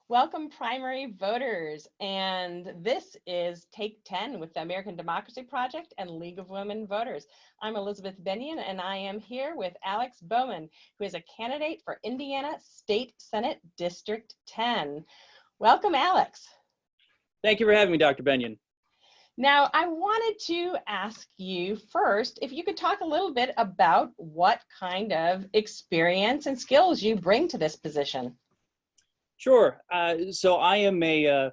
Welcome, primary voters. And this is Take 10 with the American Democracy Project and League of Women Voters. I'm Elizabeth Bennion, and I am here with Alex Bowman, who is a candidate for Indiana State Senate District 10. Welcome, Alex. Thank you for having me, Dr. Bennion. Now, I wanted to ask you first if you could talk a little bit about what kind of experience and skills you bring to this position. Sure. So I am a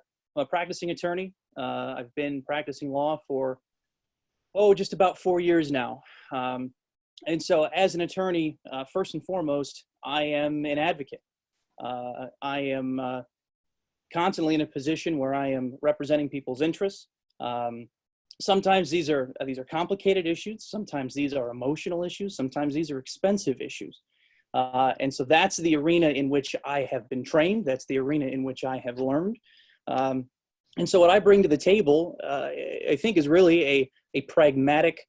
practicing attorney. I've been practicing law for, just about 4 years now. And so as an attorney, first and foremost, I am an advocate. I am constantly in a position where I am representing people's interests. Sometimes these are complicated issues. Sometimes these are emotional issues. Sometimes these are expensive issues. And so that's the arena in which I have been trained. That's the arena in which I have learned. And so what I bring to the table, I think, is really a pragmatic,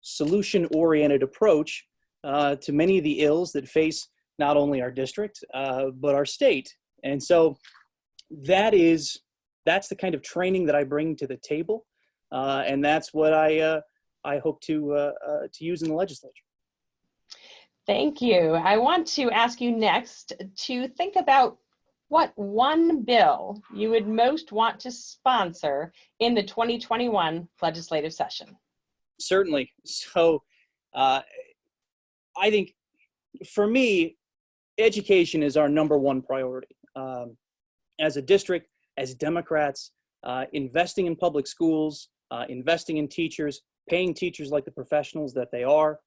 solution-oriented approach to many of the ills that face not only our district, but our state. And so that's the kind of training that I bring to the table. And that's what I hope to use in the legislature. Thank you. I want to ask you next to think about what one bill you would most want to sponsor in the 2021 legislative session. Certainly. So I think for me, education is our number one priority. As a district, as Democrats, investing in public schools, investing in teachers, paying teachers like the professionals that they are,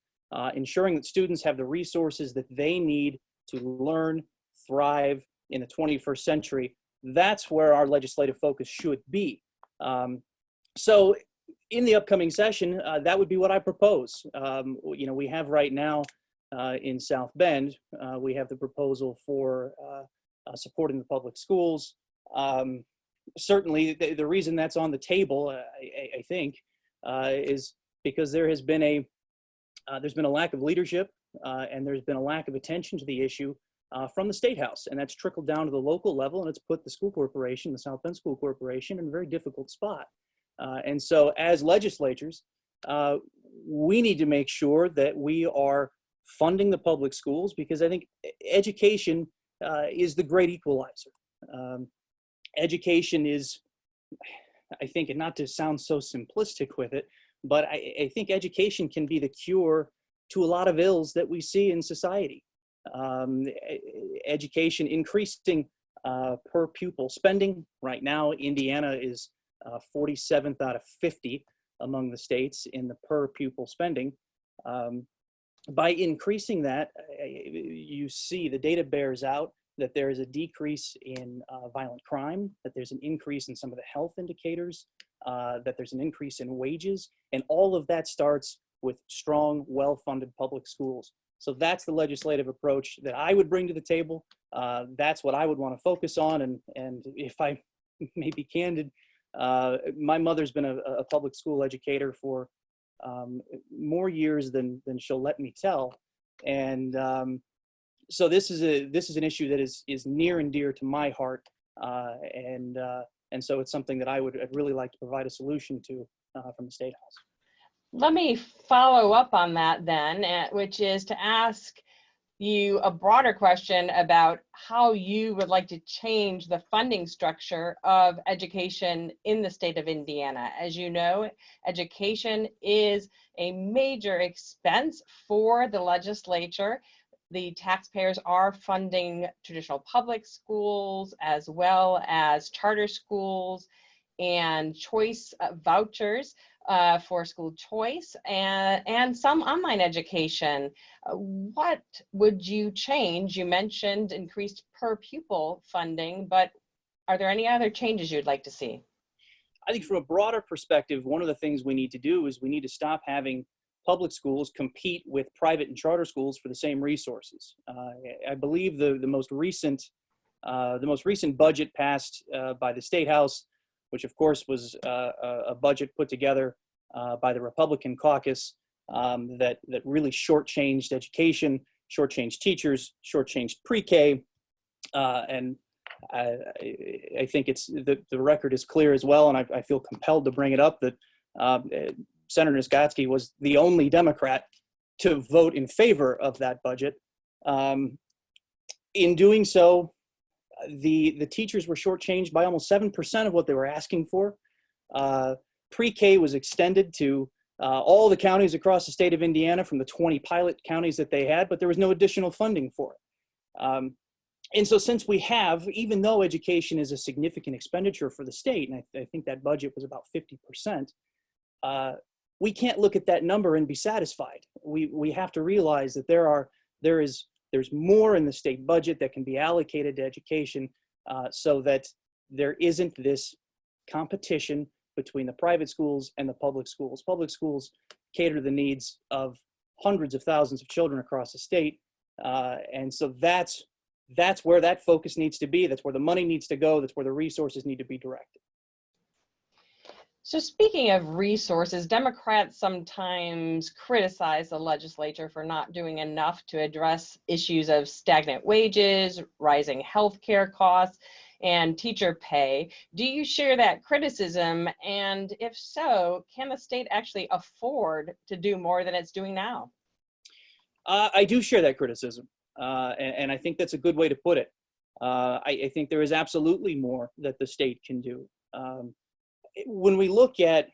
ensuring that students have the resources that they need to learn, thrive in the 21st century. That's where our legislative focus should be. So in the upcoming session, that would be what I propose. We have right now in South Bend, we have the proposal for supporting the public schools. Certainly the reason that's on the table, I think, is because there's been a lack of leadership and there's been a lack of attention to the issue from the State House, and that's trickled down to the local level, and it's put the school corporation, the South Bend School Corporation, in a very difficult spot. And so as legislators, we need to make sure that we are funding the public schools, because I think education is the great equalizer. Education is, I think, and not to sound so simplistic with it, but I think education can be the cure to a lot of ills that we see in society. Education increasing per pupil spending. Right now, Indiana is 47th out of 50 among the states in the per pupil spending. By increasing that, you see the data bears out that there is a decrease in violent crime, that there's an increase in some of the health indicators, that there's an increase in wages, and all of that starts with strong, well-funded public schools. So that's the legislative approach that I would bring to the table. That's what I would want to focus on. And if I may be candid, my mother's been a public school educator for more years than she'll let me tell. And so this is an issue that is near and dear to my heart. And so it's something that I'd really like to provide a solution to from the State House. Let me follow up on that then, which is to ask you a broader question about how you would like to change the funding structure of education in the state of Indiana. As you know, education is a major expense for the legislature. The taxpayers are funding traditional public schools as well as charter schools and choice vouchers for school choice and some online education. What would you change? You mentioned increased per pupil funding, but are there any other changes you'd like to see? I think from a broader perspective, one of the things we need to do is we need to stop having public schools compete with private and charter schools for the same resources. I believe the most recent budget passed by the State House, which of course was a budget put together by the Republican caucus that really shortchanged education, shortchanged teachers, shortchanged pre-K, and I think the record is clear as well, and I feel compelled to bring it up that Senator Niskotsky was the only Democrat to vote in favor of that budget. In doing so, the teachers were shortchanged by almost 7% of what they were asking for. Pre-K was extended to all the counties across the state of Indiana from the 20 pilot counties that they had, but there was no additional funding for it. And so since we have, even though education is a significant expenditure for the state, and I think that budget was about 50%, we can't look at that number and be satisfied. We have to realize that there's more in the state budget that can be allocated to education so that there isn't this competition between the private schools and the public schools. Public schools cater to the needs of hundreds of thousands of children across the state. And so that's where that focus needs to be. That's where the money needs to go. That's where the resources need to be directed. So speaking of resources, Democrats sometimes criticize the legislature for not doing enough to address issues of stagnant wages, rising healthcare costs, and teacher pay. Do you share that criticism? And if so, can the state actually afford to do more than it's doing now? I do share that criticism, and I think that's a good way to put it. I think there is absolutely more that the state can do. When we look at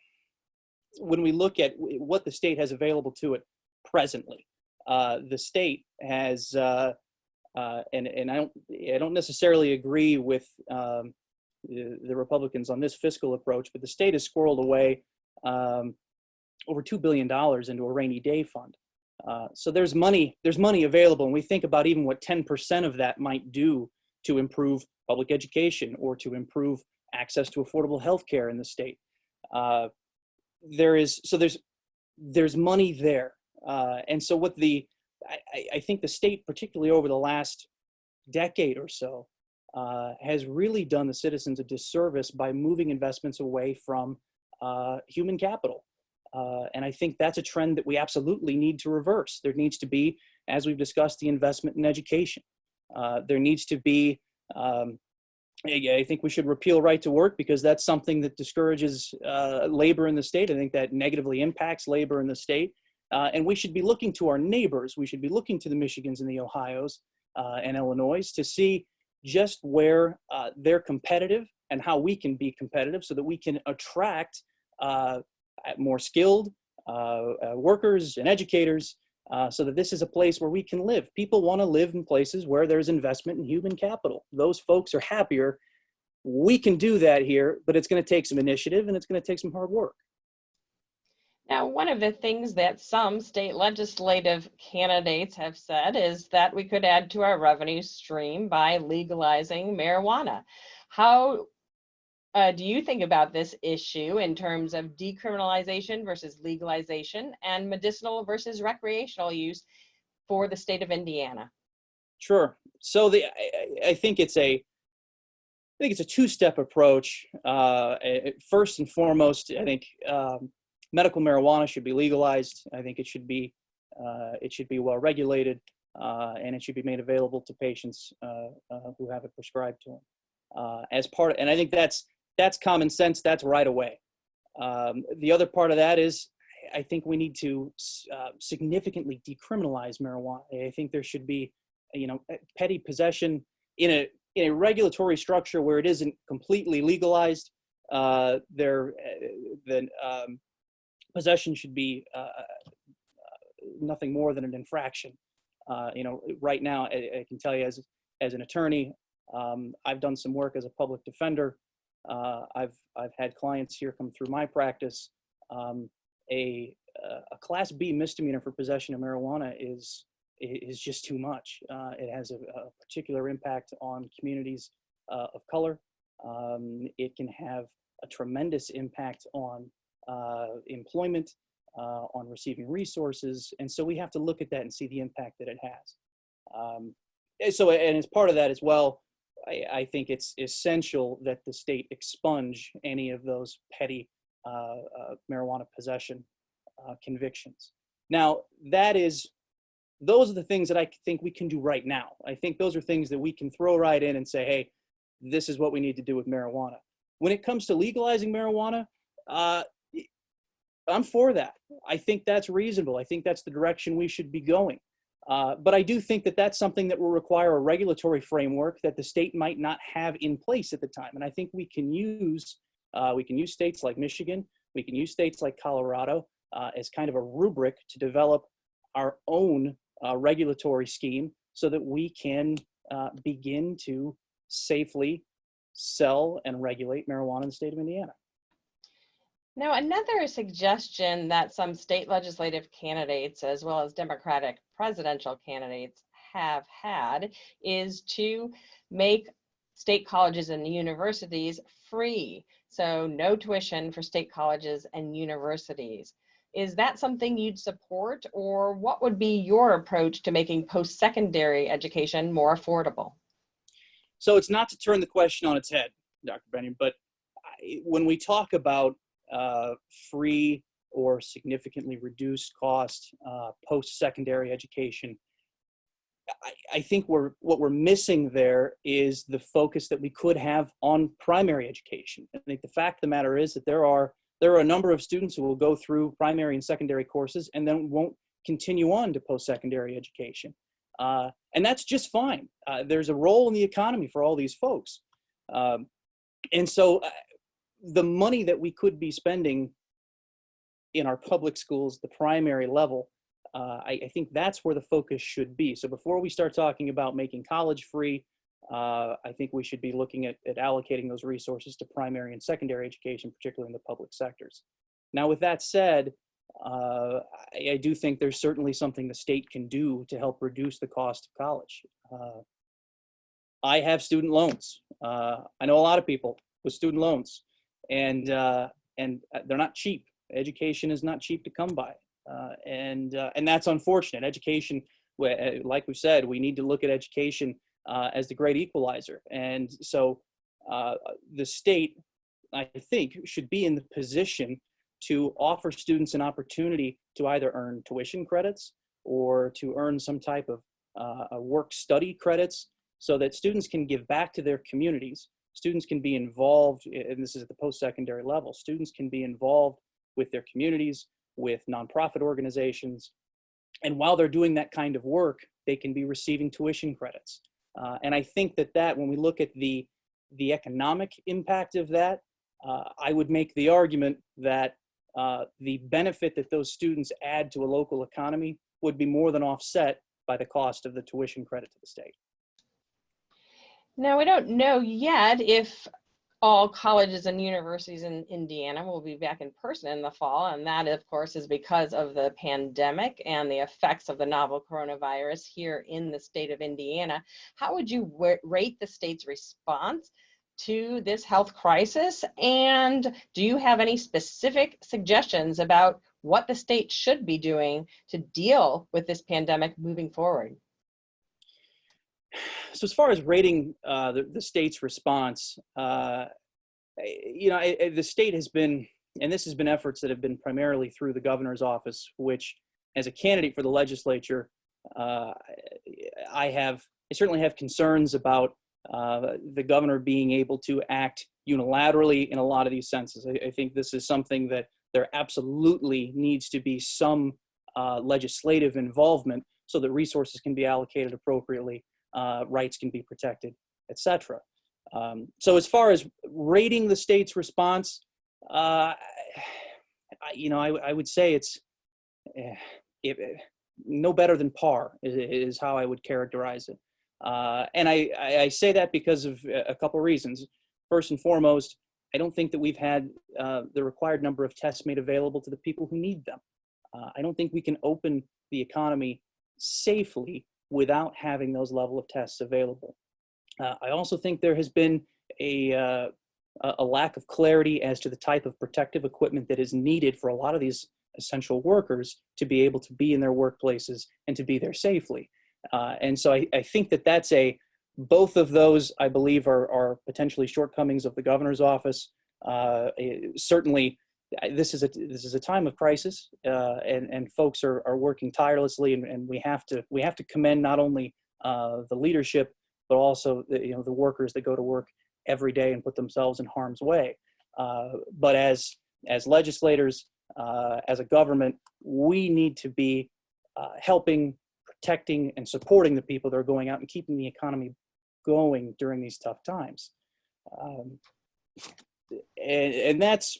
what the state has available to it presently, the state has, and I don't necessarily agree with the Republicans on this fiscal approach, but the state has squirreled away over $2 billion into a rainy day fund. So there's money available, and we think about even what 10% of that might do to improve public education or to improve access to affordable health care in the state. There's money there. And so I think the state, particularly over the last decade or so, has really done the citizens a disservice by moving investments away from human capital. And I think that's a trend that we absolutely need to reverse. There needs to be, as we've discussed, the investment in education. There needs to be, I think we should repeal right to work because that's something that discourages labor in the state. I think that negatively impacts labor in the state. And we should be looking to our neighbors. We should be looking to the Michigans and the Ohio's and Illinois to see just where they're competitive and how we can be competitive so that we can attract more skilled workers and educators so that this is a place where we can live. People want to live in places where there's investment in human capital. Those folks are happier. We can do that here, but it's going to take some initiative and it's going to take some hard work. Now, one of the things that some state legislative candidates have said is that we could add to our revenue stream by legalizing marijuana. How do you think about this issue in terms of decriminalization versus legalization and medicinal versus recreational use for the state of Indiana? Sure. So I think it's a two-step approach. First and foremost, I think medical marijuana should be legalized. I think it should be well regulated, and it should be made available to patients who have it prescribed to them. And I think that's common sense. That's right away. The other part of that is I think we need to significantly decriminalize marijuana. I think there should be, petty possession in a regulatory structure where it isn't completely legalized. Possession should be nothing more than an infraction. Right now, I can tell you as an attorney, I've done some work as a public defender. I've had clients here come through my practice. A Class B misdemeanor for possession of marijuana is just too much. It has a particular impact on communities of color. It can have a tremendous impact on employment, on receiving resources, and so we have to look at that and see the impact that it has. And as part of that as well, I think it's essential that the state expunge any of those petty marijuana possession convictions. Now, those are the things that I think we can do right now. I think those are things that we can throw right in and say, hey, this is what we need to do with marijuana. When it comes to legalizing marijuana, I'm for that. I think that's reasonable. I think that's the direction we should be going. But I do think that that's something that will require a regulatory framework that the state might not have in place at the time. And I think we can use states like Michigan, we can use states like Colorado as kind of a rubric to develop our own regulatory scheme so that we can begin to safely sell and regulate marijuana in the state of Indiana. Now, another suggestion that some state legislative candidates, as well as Democratic presidential candidates, have had is to make state colleges and universities free. So no tuition for state colleges and universities. Is that something you'd support, or what would be your approach to making post-secondary education more affordable? So it's not to turn the question on its head, Dr. Benyon, but when we talk about free or significantly reduced cost post-secondary education, I think what we're missing there is the focus that we could have on primary education. I think the fact of the matter is that there are a number of students who will go through primary and secondary courses and then won't continue on to post-secondary education. And that's just fine. There's a role in the economy for all these folks. And so the money that we could be spending in our public schools, the primary level, I think that's where the focus should be. So before we start talking about making college free, I think we should be looking at allocating those resources to primary and secondary education, particularly in the public sectors. Now, with that said, I do think there's certainly something the state can do to help reduce the cost of college. I have student loans. I know a lot of people with student loans, and they're not cheap. Education is not cheap to come by, and that's unfortunate. Education, like we said, we need to look at education as the great equalizer, and so the state, I think, should be in the position to offer students an opportunity to either earn tuition credits or to earn some type of work study credits, so that students can give back to their communities. Students can be involved, and this is at the post-secondary level, students can be involved with their communities, with nonprofit organizations. And while they're doing that kind of work, they can be receiving tuition credits. And I think that when we look at the economic impact of that, I would make the argument that the benefit that those students add to a local economy would be more than offset by the cost of the tuition credit to the state. Now, we don't know yet if all colleges and universities in Indiana will be back in person in the fall, and that, of course, is because of the pandemic and the effects of the novel coronavirus here in the state of Indiana. How would you rate the state's response to this health crisis, and do you have any specific suggestions about what the state should be doing to deal with this pandemic moving forward? So as far as rating the state's response, the state has been, and this has been efforts that have been primarily through the governor's office, which as a candidate for the legislature, I certainly have concerns about the governor being able to act unilaterally in a lot of these senses. I think this is something that there absolutely needs to be some legislative involvement so that resources can be allocated appropriately, rights can be protected, etc. So as far as rating the state's response, I would say it's no better than par is how I would characterize it. And I say that because of a couple reasons. First and foremost, I don't think that we've had the required number of tests made available to the people who need them. I don't think we can open the economy safely without having those level of tests available. I also think there has been a lack of clarity as to the type of protective equipment that is needed for a lot of these essential workers to be able to be in their workplaces and to be there safely. And so I think that's both of those, I believe, are potentially shortcomings of the governor's office. Certainly, this is a time of crisis, and folks are working tirelessly, and we have to commend not only the leadership, but also the workers that go to work every day and put themselves in harm's way. But as legislators, as a government, we need to be helping, protecting, and supporting the people that are going out and keeping the economy going during these tough times. And that's,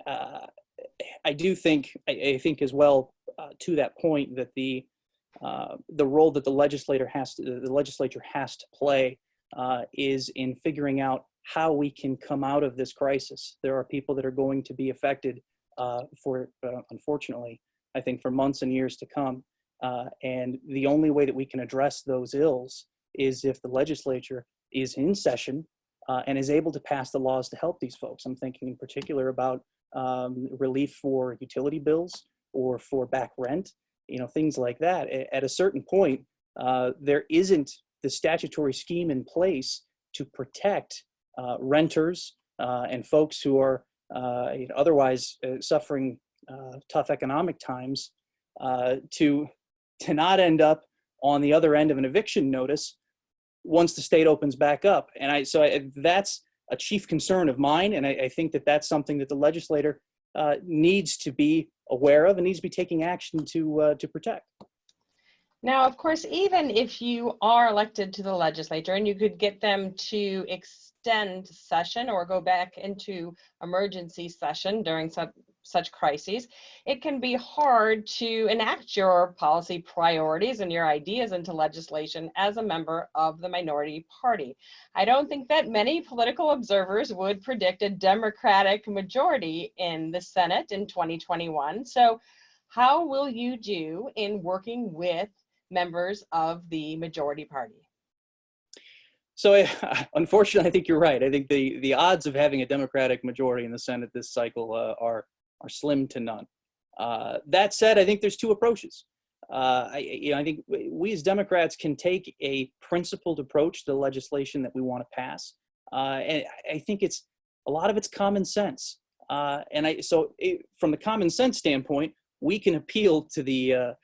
I do think, I think as well, to that point, that the role that the legislature has to play is in figuring out how we can come out of this crisis. There are people that are going to be affected unfortunately, I think for months and years to come. And the only way that we can address those ills is if the legislature is in session and is able to pass the laws to help these folks. I'm thinking in particular about relief for utility bills or for back rent, things like that. At a certain point, there isn't the statutory scheme in place to protect renters and folks who are otherwise suffering tough economic times to not end up on the other end of an eviction notice once the state opens back up. And that's a chief concern of mine, and I think that that's something that the legislator needs to be aware of and needs to be taking action to protect. Now, of course, even if you are elected to the legislature and you could get them to extend session or go back into emergency session during such crises, it can be hard to enact your policy priorities and your ideas into legislation as a member of the minority party. I don't think that many political observers would predict a Democratic majority in the Senate in 2021. So how will you do in working with members of the majority party? So unfortunately, I think you're right. I think the odds of having a Democratic majority in the Senate this cycle are slim to none. That said, I think there's two approaches. I think we as Democrats can take a principled approach to the legislation that we want to pass, and I think a lot of it's common sense. From the common sense standpoint, we can appeal to the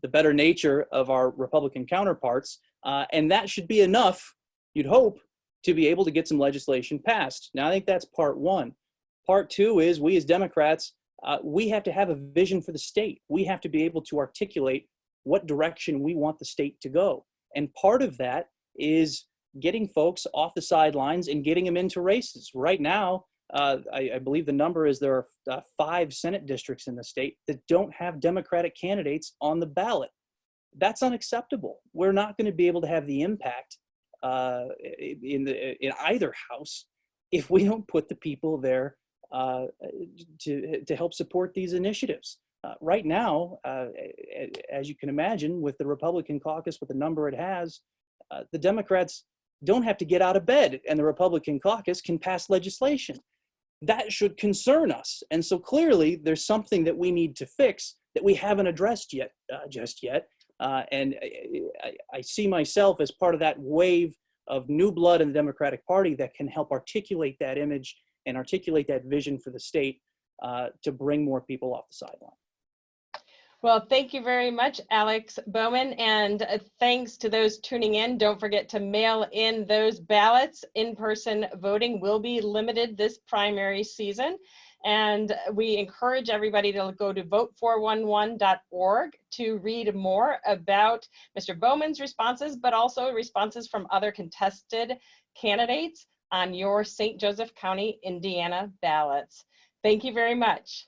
better nature of our Republican counterparts, and that should be enough, you'd hope, to be able to get some legislation passed. Now, I think that's part one. Part two is we as Democrats, we have to have a vision for the state. We have to be able to articulate what direction we want the state to go. And part of that is getting folks off the sidelines and getting them into races. Right now, I believe the number is there are 5 Senate districts in the state that don't have Democratic candidates on the ballot. That's unacceptable. We're not going to be able to have the impact in either house if we don't put the people there to help support these initiatives. Right now, as you can imagine, with the Republican caucus, with the number it has, the Democrats don't have to get out of bed, and the Republican caucus can pass legislation. That should concern us. And so clearly, there's something that we need to fix that we haven't addressed yet, just yet. And I see myself as part of that wave of new blood in the Democratic Party that can help articulate that image and articulate that vision for the state to bring more people off the sideline. Well, thank you very much, Alex Bowman, and thanks to those tuning in. Don't forget to mail in those ballots. In-person voting will be limited this primary season, and we encourage everybody to go to vote411.org to read more about Mr. Bowman's responses, but also responses from other contested candidates on your St. Joseph County, Indiana ballots. Thank you very much.